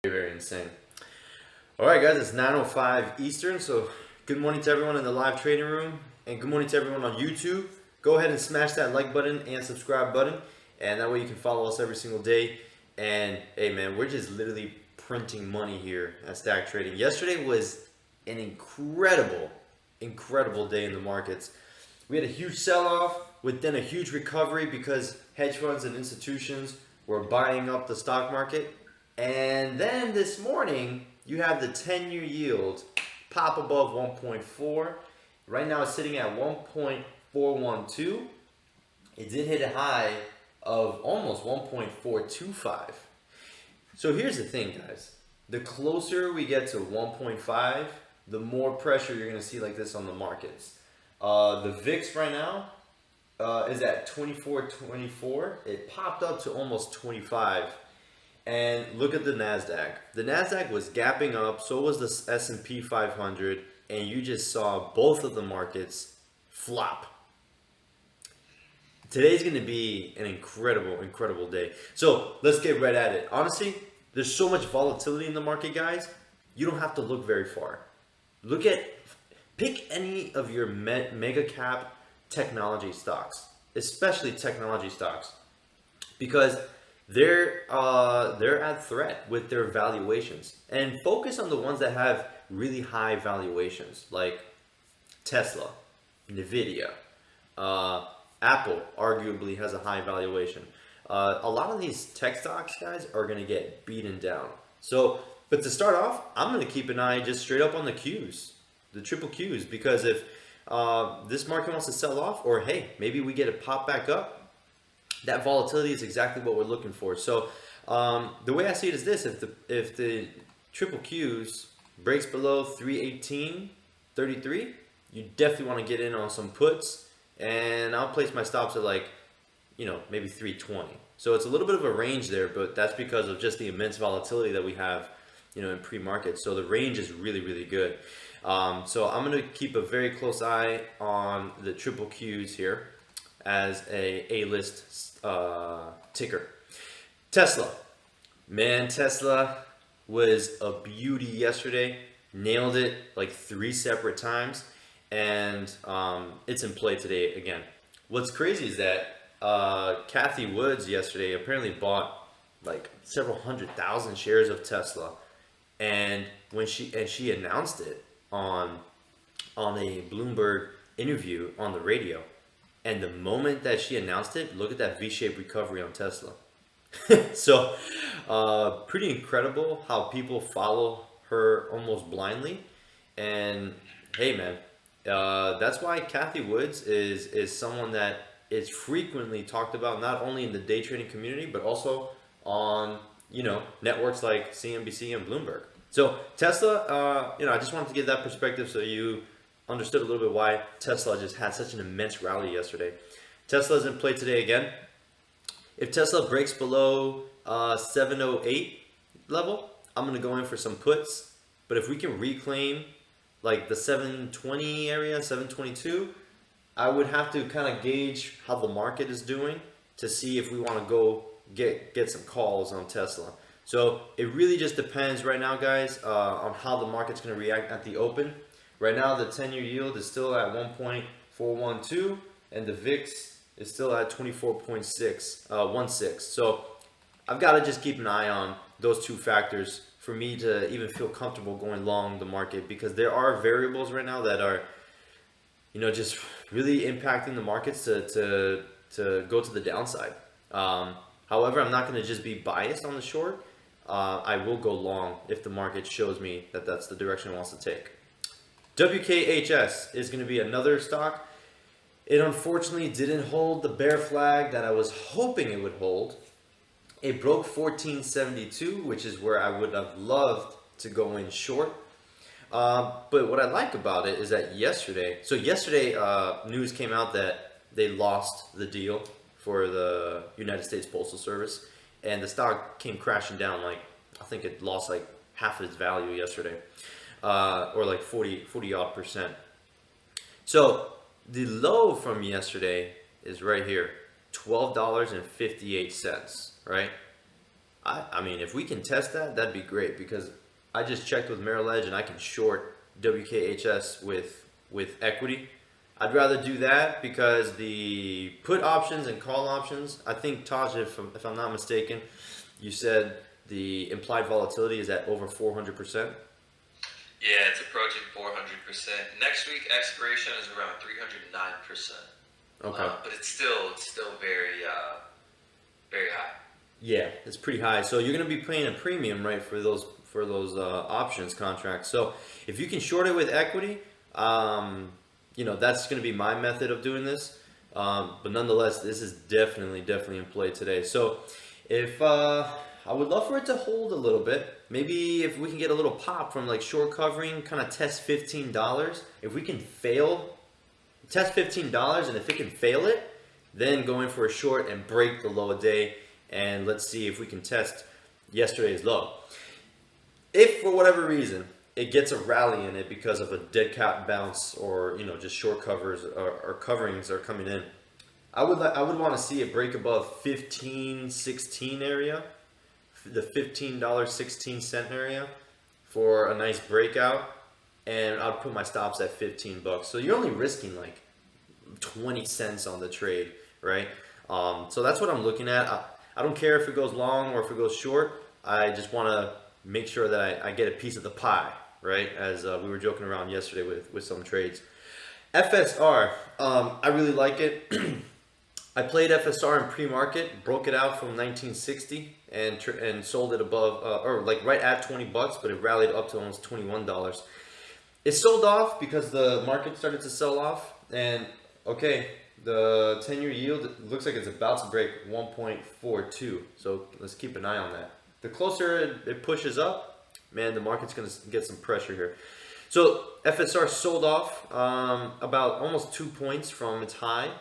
Very insane. All right, guys, it's 9:05 Eastern, so good morning to everyone in the live trading room, and good morning to everyone on YouTube. Go ahead and smash that like button and subscribe button, and that way you can follow us every single day. And hey, man, we're just literally printing money here at Stack Trading. Yesterday was an incredible day in the markets. We had a huge sell-off, with then a huge recovery because hedge funds and institutions were buying up the stock market. And then this morning, you have the 10-year yield pop above 1.4. Right now it's sitting at 1.412. It did hit a high of almost 1.425. So here's the thing, guys. The closer we get to 1.5, the more pressure you're going to see like this on the markets. The VIX right now is at 24.24. It popped up to almost 25. And look at the NASDAQ. The NASDAQ was gapping up, so was the S&P 500, and you just saw both of the markets flop. Today's going to be an incredible day. So let's get right at it. Honestly, there's so much volatility in the market, guys. You don't have to look very far. Pick any of your mega cap technology stocks, especially technology stocks, because they're at threat with their valuations, and focus on the ones that have really high valuations, like Tesla, Nvidia, Apple arguably has a high valuation. A lot of these tech stocks, guys, are going to get beaten down. So, but to start off, I'm going to keep an eye just straight up on the Qs, the triple Qs, because if this market wants to sell off, or hey, maybe we get a pop back up, that volatility is exactly what we're looking for. So the way I see it is this: if the triple Qs breaks below 318.33, you definitely want to get in on some puts, and I'll place my stops at maybe 320. So it's a little bit of a range there, but that's because of just the immense volatility that we have, in pre-market. So the range is really good. So I'm going to keep a very close eye on the triple Qs here as A-list ticker. Tesla. Man, Tesla was a beauty yesterday. Nailed it like 3 separate times. And it's in play today again. What's crazy is that Kathy Woods yesterday apparently bought like several 100,000 shares of Tesla. And when she announced it on a Bloomberg interview on the radio. And the moment that she announced it, look at that V-shaped recovery on Tesla. So, pretty incredible how people follow her almost blindly. And hey, man, that's why Kathy Woods is someone that is frequently talked about, not only in the day trading community, but also on networks like CNBC and Bloomberg. So Tesla, I just wanted to get that perspective so you understood a little bit why Tesla just had such an immense rally yesterday. Tesla's in play today again. If Tesla breaks below 708 level, I'm going to go in for some puts. But if we can reclaim like the 720 area, 722, I would have to kind of gauge how the market is doing to see if we want to go get some calls on Tesla. So it really just depends right now, guys, on how the market's going to react at the open. Right now, the 10-year yield is still at 1.412, and the VIX is still at 24.16. So I've got to just keep an eye on those two factors for me to even feel comfortable going long the market, because there are variables right now that are, just really impacting the markets to go to the downside. However, I'm not going to just be biased on the short. I will go long if the market shows me that that's the direction it wants to take. WKHS is going to be another stock. It unfortunately didn't hold the bear flag that I was hoping it would hold. It broke 1472, which is where I would have loved to go in short. But what I like about it is that yesterday news came out that they lost the deal for the United States Postal Service, and the stock came crashing down. I think it lost like half of its value yesterday. Or like 40 odd percent. So the low from yesterday is right here, $12.58, right? I mean, if we can test that, that'd be great because I just checked with Merrill Edge and I can short WKHS with equity. I'd rather do that because the put options and call options, I think, Taj, if I'm not mistaken, you said the implied volatility is at over 400%. Yeah, it's approaching 400%. Next week expiration is around 309%. Okay. But it's still very high. Yeah, it's pretty high. So you're going to be paying a premium, right, for those options contracts. So if you can short it with equity, that's going to be my method of doing this. But nonetheless, this is definitely in play today. So if I would love for it to hold a little bit. Maybe if we can get a little pop from like short covering, kind of test $15. If we can test $15, and if it can fail it, then go in for a short and break the low a day. And let's see if we can test yesterday's low. If for whatever reason it gets a rally in it because of a dead cat bounce or just short covers or coverings are coming in, I would want to see it break above 15.16 area, the $15.16 area for a nice breakout, and I'd put my stops at $15. So you're only risking like 20 cents on the trade, right? So that's what I'm looking at. I don't care if it goes long or if it goes short. I just want to make sure that I get a piece of the pie, right? As we were joking around yesterday with some trades. FSR, I really like it. I played FSR in pre-market, broke it out from 1960 and sold it above or like right at $20, but it rallied up to almost $21. It sold off because the market started to sell off, and okay, the 10-year yield looks like it's about to break 1.42. So let's keep an eye on that. The closer it pushes up, man, the market's going to get some pressure here. So FSR sold off about almost 2 points from its high.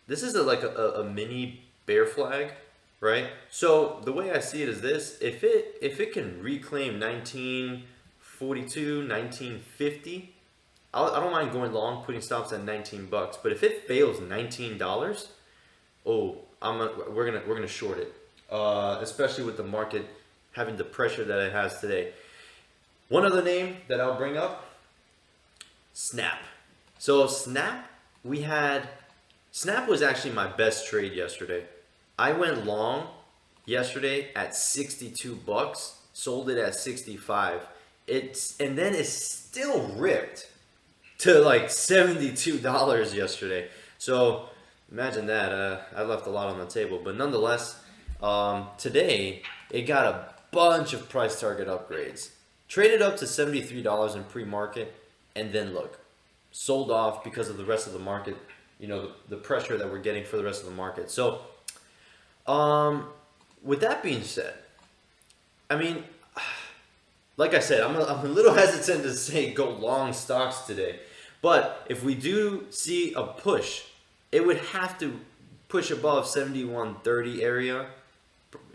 This is like a mini bear flag, right? So the way I see it is this: if it can reclaim 1942, 1950, I don't mind going long, putting stops at $19. But if it fails $19, we're gonna short it, especially with the market having the pressure that it has today. One other name that I'll bring up: Snap. So Snap was actually my best trade yesterday. I went long yesterday at $62, sold it at 65. And then it still ripped to like $72 yesterday. So imagine that. I left a lot on the table, but nonetheless, today it got a bunch of price target upgrades. Traded up to $73 in pre-market, and then look, sold off because of the rest of the market. The pressure that we're getting for the rest of the market. So, with that being said, I mean, like I said, I'm a little hesitant to say go long stocks today. But if we do see a push, it would have to push above 71.30 area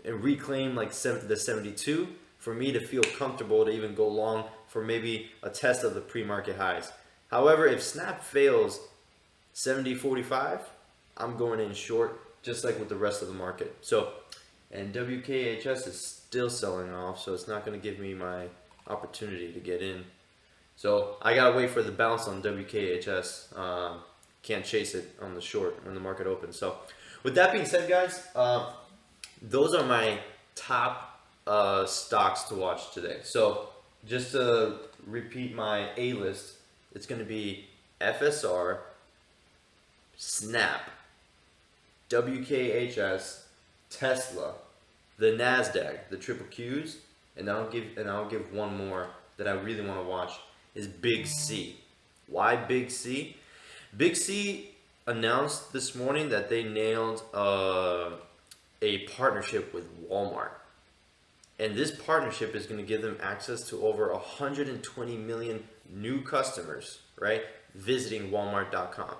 and reclaim like the 72 for me to feel comfortable to even go long for maybe a test of the pre-market highs. However, if Snap fails 70.45, I'm going in short, just like with the rest of the market. So, and WKHS is still selling off, so it's not going to give me my opportunity to get in. So I gotta wait for the bounce on WKHS. Can't chase it on the short when the market opens. So, with that being said, guys, those are my top stocks to watch today. So, just to repeat my A list, it's going to be FSR, Snap, WKHS, Tesla, the Nasdaq, the triple Qs, and I'll give one more that I really want to watch is Big C. Why Big C? Big C announced this morning that they nailed a partnership with Walmart, and this partnership is going to give them access to over 120 million new customers, right, visiting Walmart.com.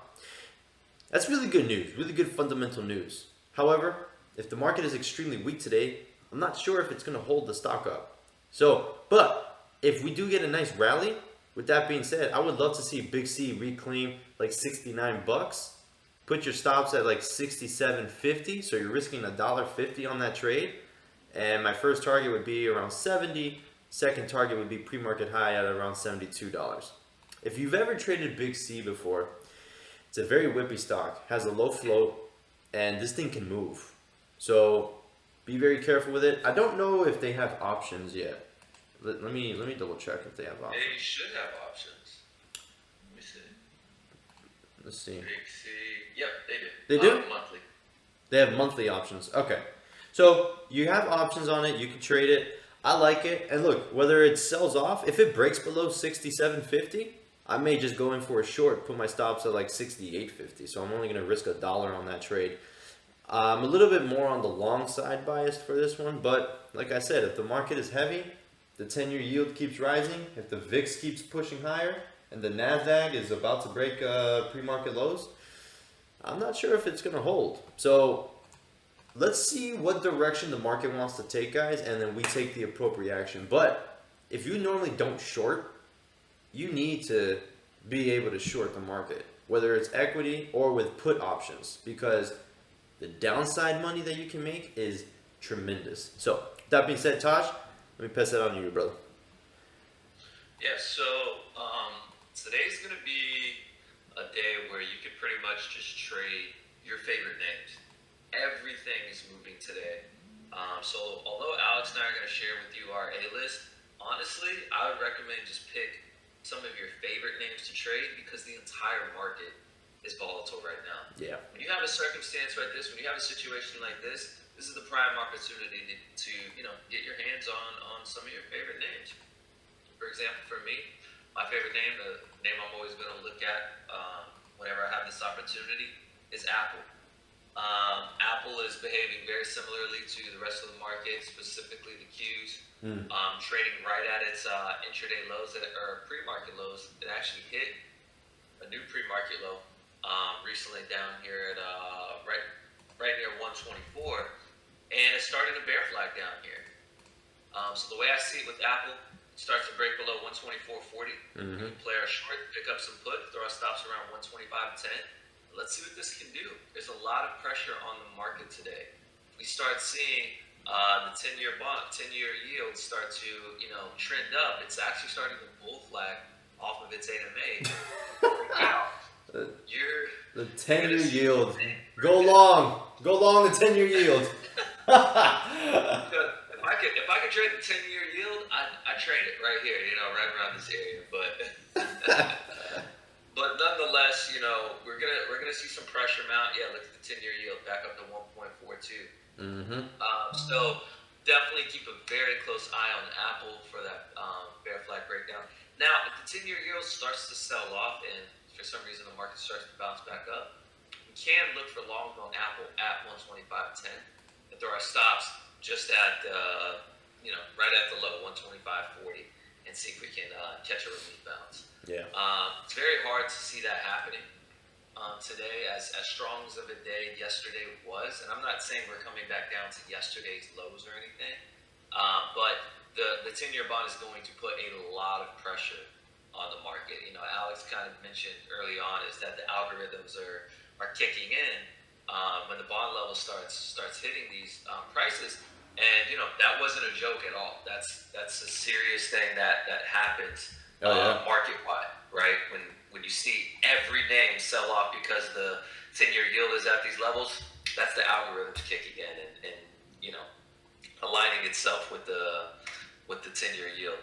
That's really good news, really good fundamental news. However, if the market is extremely weak today, I'm not sure if it's going to hold the stock up. So, but if we do get a nice rally, with that being said, I would love to see Big C reclaim like $69. Put your stops at like 67.50, so you're risking $1.50 on that trade. And my first target would be around 70. Second target would be pre-market high at around $72. If you've ever traded Big C before, it's a very whippy stock, has a low float, and this thing can move. So be very careful with it. I don't know if they have options yet. Let me double check if they have options. They should have options. Let me see. Let's see. Big C. Yep, they do. They do? Monthly. They have monthly options. Okay. So you have options on it. You can trade it. I like it. And look, whether it sells off, if it breaks below 67.50, I may just go in for a short, put my stops at like 68.50. So I'm only going to risk $1 on that trade. I'm a little bit more on the long side biased for this one. But like I said, if the market is heavy, the 10-year yield keeps rising, if the VIX keeps pushing higher, and the NASDAQ is about to break pre-market lows, I'm not sure if it's going to hold. So let's see what direction the market wants to take, guys, and then we take the appropriate action. But if you normally don't short, you need to be able to short the market, whether it's equity or with put options, because the downside money that you can make is tremendous. So that being said, Tosh, let me pass that on to you, brother. Yeah, so today's going to be a day where you could pretty much just trade your favorite names. Everything is moving today. So although Alex and I are going to share with you our A-list, honestly, I would recommend just pick some of your favorite names to trade because the entire market is volatile right now. Yeah. When you have a circumstance like this, when you have a situation like this is the prime opportunity to get your hands on some of your favorite names. For example, for me, my favorite name, the name I'm always going to look at whenever I have this opportunity, is Apple. Apple is behaving very similarly to the rest of the market, specifically the Qs. Trading right at its intraday lows or pre-market lows. It actually hit a new pre-market low recently down here at right near 124, and it's starting to bear flag down here. So the way I see it with Apple, it starts to break below 124.40. We can play our short, pick up some put, throw our stops around 125.10. Let's see what this can do. There's a lot of pressure on the market today. We start seeing the 10-year bond, 10-year yield start to trend up. It's actually starting to bull flag off of its AMA. The 10-year yield. Go long the 10-year yield. If I could trade the 10-year yield, I trade it right here, right around this area. But nonetheless, we're gonna see some pressure mount. Yeah, look at the 10-year yield back up to 1.42. So definitely keep a very close eye on Apple for that bear flag breakdown. Now, if the 10-year yield starts to sell off and for some reason the market starts to bounce back up, we can look for longs on Apple at 125.10 and throw our stops just at right at the low 125.40 and see if we can catch a relief bounce. Yeah. It's very hard to see that happening today, as strong as of a day yesterday was, and I'm not saying we're coming back down to yesterday's lows or anything, but the 10-year bond is going to put a lot of pressure on the market. Alex kind of mentioned early on is that the algorithms are kicking in when the bond level starts hitting these prices, and that wasn't a joke at all. That's a serious thing that happens market-wide, right? When you see every name sell off because the 10-year yield is at these levels, that's the algorithms kicking in and aligning itself with the 10-year yield.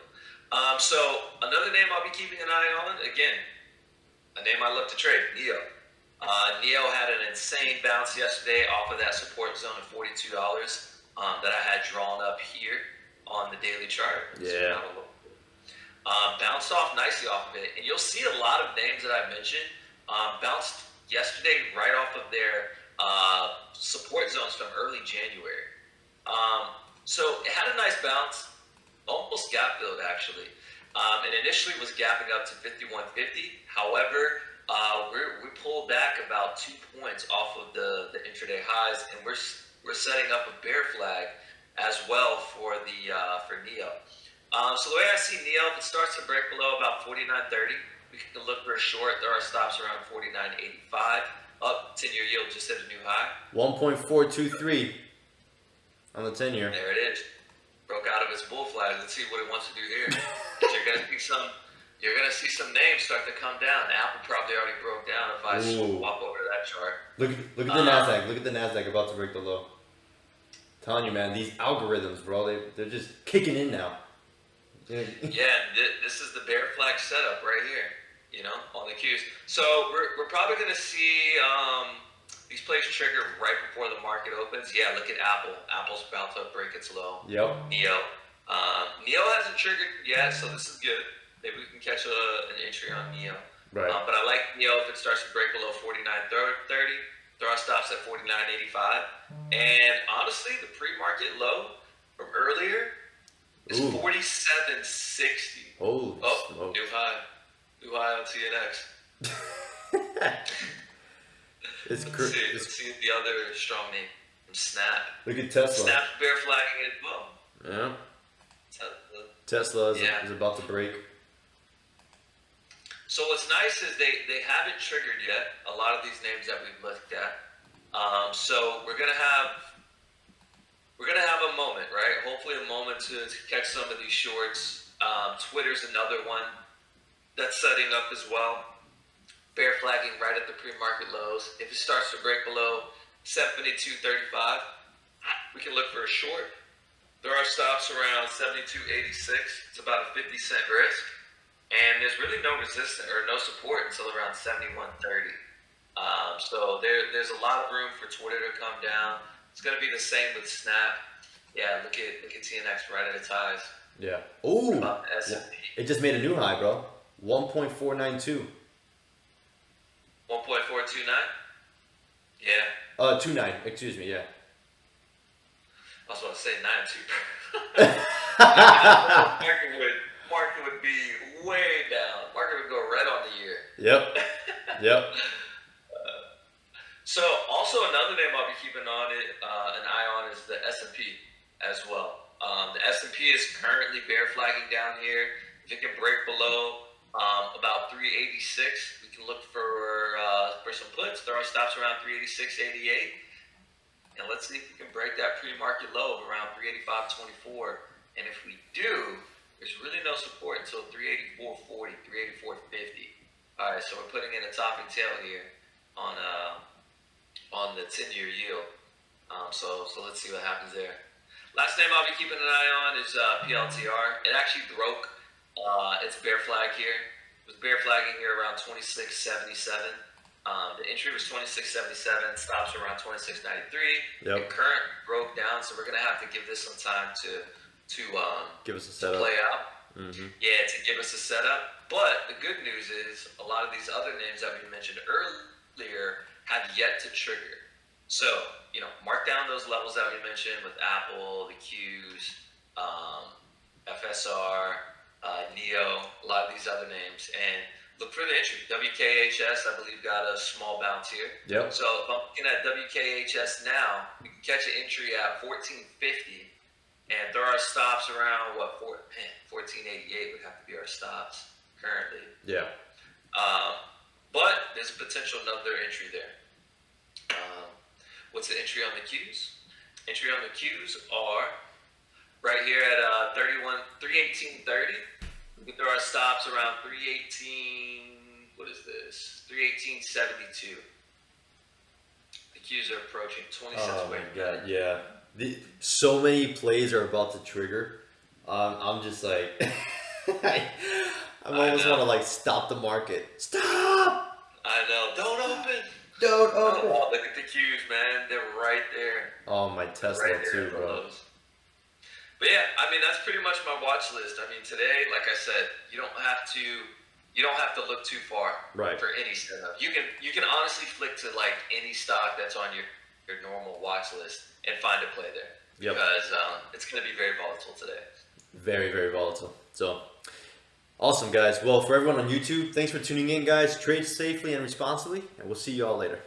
So another name I'll be keeping an eye on, again, a name I love to trade, NEO. NEO had an insane bounce yesterday off of that support zone of $42 that I had drawn up here on the daily chart. Yeah. Bounced off nicely off of it, and you'll see a lot of names that I mentioned bounced yesterday right off of their support zones from early January. So it had a nice bounce, almost gap filled actually. It initially was gapping up to 51.50. However, we pulled back about 2 points off of the intraday highs, and we're setting up a bear flag as well for NEO. So the way I see NEO, if it starts to break below about 49.30, we can look for a short. There are stops around 49.85. Up 10-year yield just hit a new high. 1.423. On the 10-year. There it is. Broke out of its bull flag. Let's see what it wants to do here. You're gonna see some. You're gonna see some names start to come down. Apple probably already broke down. If I swap over to that chart. Look at the Nasdaq. Look at the Nasdaq about to break the low. Telling you, man, these algorithms, bro, they're just kicking in now. Yeah, this is the bear flag setup right here. You know, on the cues. So we're probably gonna see these plays trigger right before the market opens. Yeah, look at Apple. Apple's about to break its low. Yep. Neo. Neo hasn't triggered yet, so this is good. Maybe we can catch an entry on Neo. Right. But I like Neo if it starts to break below 49.30. Throw our stops at 49.85. And honestly, the pre-market low from earlier is 47.60. Oh, new high. New high on TNX. Let's see the other strong name from Snap. Look at Tesla. Snap's bear flagging as well. Yeah. Tesla is about to break. So what's nice is they haven't triggered yet. A lot of these names that we've looked at. So we're gonna have a moment, right? Hopefully a moment to catch some of these shorts. Twitter's another one that's setting up as well. Bear flagging right at the pre-market lows. If it starts to break below 72.35, we can look for a short. There are stops around 72.86. It's about a 50-cent risk. And there's really no resistance or no support until around 71.30. So there's a lot of room for Twitter to come down. It's going to be the same with Snap. Yeah, look at TNX right at its highs. Yeah. Ooh. It just made a new high, bro. 1.492. 1.429? Yeah. 29, excuse me, yeah. I was about to say 92. Market would be way down. Market would go right on the year. Yep. So also another name I'll be keeping an eye on is the S&P as well. The S&P is currently bear flagging down here. If it can break below about 386, we can look for some puts. There are stops around 386.88. And let's see if we can break that pre-market low of around 385.24. And if we do, there's really no support until 384.40, 384.50. All right, so we're putting in a topping tail here on the 10-year yield. So let's see what happens there. Last name I'll be keeping an eye on is PLTR. It actually broke its bear flag here. It was bear flagging here around 26.77. The entry was 26.77, stops around 26.93. Yep. The current broke down, so we're gonna have to give this some time to give us a setup. Play out. Mm-hmm. Yeah, to give us a setup. But the good news is a lot of these other names that we mentioned earlier have yet to trigger. So, mark down those levels that we mentioned with Apple, the Qs, FSR, Neo, a lot of these other names, and look for the entry. WKHS, I believe, got a small bounce here. Yep. So if I'm looking at WKHS now, we can catch an entry at 14.50, and there are stops around 14.88 would have to be our stops currently. Yeah. But there's potential another entry there. What's the entry on the Qs? Entry on the Qs are right here at 318.30. There are stops around 318. What is this? 318.72. The Qs are approaching 20 cents away. Oh my god, yeah. So many plays are about to trigger. I'm just like, I almost want to stop the market. Stop! I know. Don't open. Don't open. Oh, look at the Qs, man. They're right there. Oh, my Tesla right too, bro. But yeah, I mean that's pretty much my watch list. I mean today, like I said, you don't have to look too far for any setup. You can honestly flick to any stock that's on your normal watch list and find a play there. Yep. Because it's going to be very volatile today. Very, very volatile. So awesome, guys. Well, for everyone on YouTube, thanks for tuning in, guys. Trade safely and responsibly, and we'll see you all later.